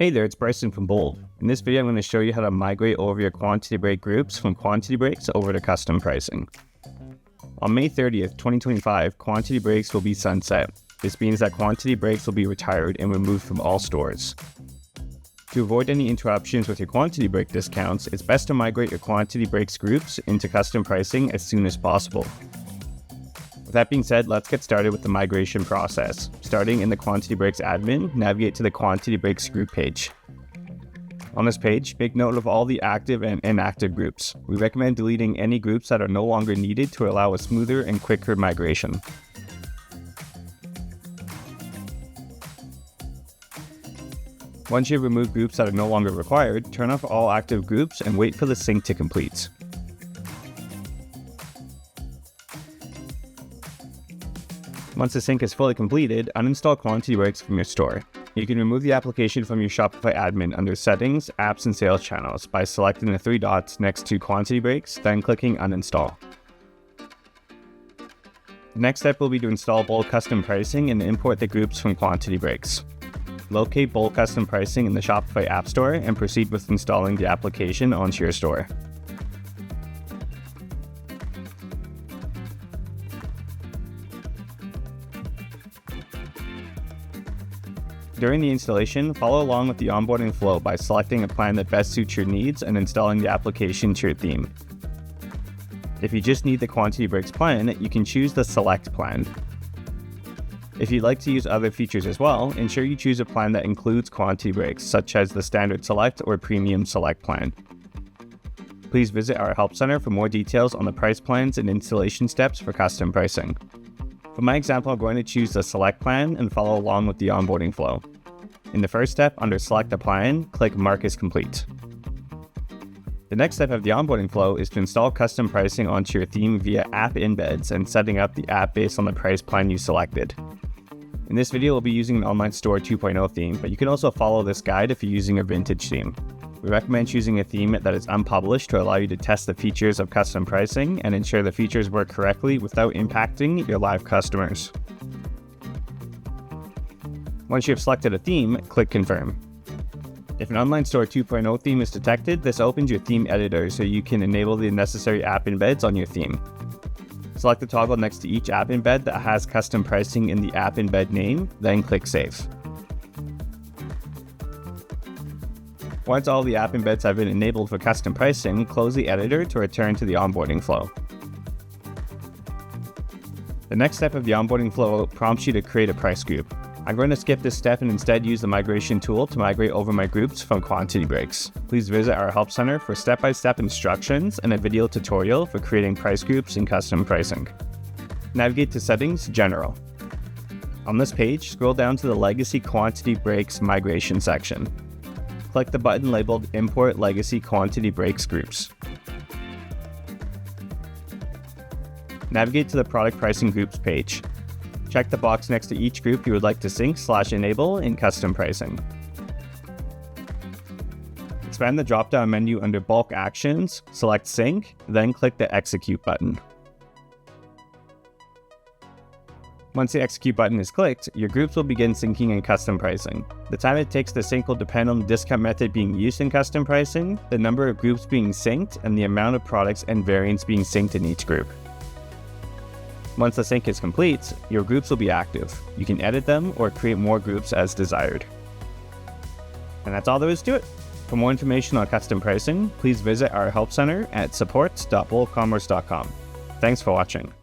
Hey there, it's Brysen from Bold. In this video, I'm going to show you how to migrate over your quantity break groups from quantity breaks over to custom pricing. On May 30th, 2025, quantity breaks will be sunset. This means that quantity breaks will be retired and removed from all stores. To avoid any interruptions with your quantity break discounts, it's best to migrate your quantity breaks groups into custom pricing as soon as possible. With that being said, let's get started with the migration process. Starting in the Quantity Breaks admin, navigate to the Quantity Breaks group page. On this page, make note of all the active and inactive groups. We recommend deleting any groups that are no longer needed to allow a smoother and quicker migration. Once you've removed groups that are no longer required, turn off all active groups and wait for the sync to complete. Once the sync is fully completed, uninstall Quantity Breaks from your store. You can remove the application from your Shopify admin under Settings, Apps and Sales Channels by selecting the three dots next to Quantity Breaks, then clicking Uninstall. The next step will be to install Bold Custom Pricing and import the groups from Quantity Breaks. Locate Bold Custom Pricing in the Shopify App Store and proceed with installing the application onto your store. During the installation, follow along with the onboarding flow by selecting a plan that best suits your needs and installing the application to your theme. If you just need the Quantity Breaks plan, you can choose the Select plan. If you'd like to use other features as well, ensure you choose a plan that includes Quantity Breaks, such as the Standard Select or Premium Select plan. Please visit our Help Center for more details on the price plans and installation steps for custom pricing. For my example, I'm going to choose the Select plan and follow along with the onboarding flow. In the first step, under Select a Plan, click Mark as Complete. The next step of the onboarding flow is to install custom pricing onto your theme via app embeds and setting up the app based on the price plan you selected. In this video, we'll be using an Online Store 2.0 theme, but you can also follow this guide if you're using a vintage theme. We recommend choosing a theme that is unpublished to allow you to test the features of custom pricing and ensure the features work correctly without impacting your live customers. Once you have selected a theme, click Confirm. If an Online Store 2.0 theme is detected, this opens your theme editor so you can enable the necessary app embeds on your theme. Select the toggle next to each app embed that has custom pricing in the app embed name, then click Save. Once all the app embeds have been enabled for custom pricing, close the editor to return to the onboarding flow. The next step of the onboarding flow prompts you to create a price group. I'm going to skip this step and instead use the migration tool to migrate over my groups from Quantity Breaks. Please visit our Help Center for step-by-step instructions and a video tutorial for creating price groups and custom pricing. Navigate to Settings, General. On this page, scroll down to the Legacy Quantity Breaks Migration section. Click the button labeled Import Legacy Quantity Breaks Groups. Navigate to the Product Pricing Groups page. Check the box next to each group you would like to sync/enable in custom pricing. Expand the drop-down menu under Bulk Actions, select Sync, then click the Execute button. Once the Execute button is clicked, your groups will begin syncing in custom pricing. The time it takes to sync will depend on the discount method being used in custom pricing, the number of groups being synced, and the amount of products and variants being synced in each group. Once the sync is complete, your groups will be active. You can edit them or create more groups as desired. And that's all there is to it. For more information on custom pricing, please visit our Help Center at support.boldcommerce.com. Thanks for watching.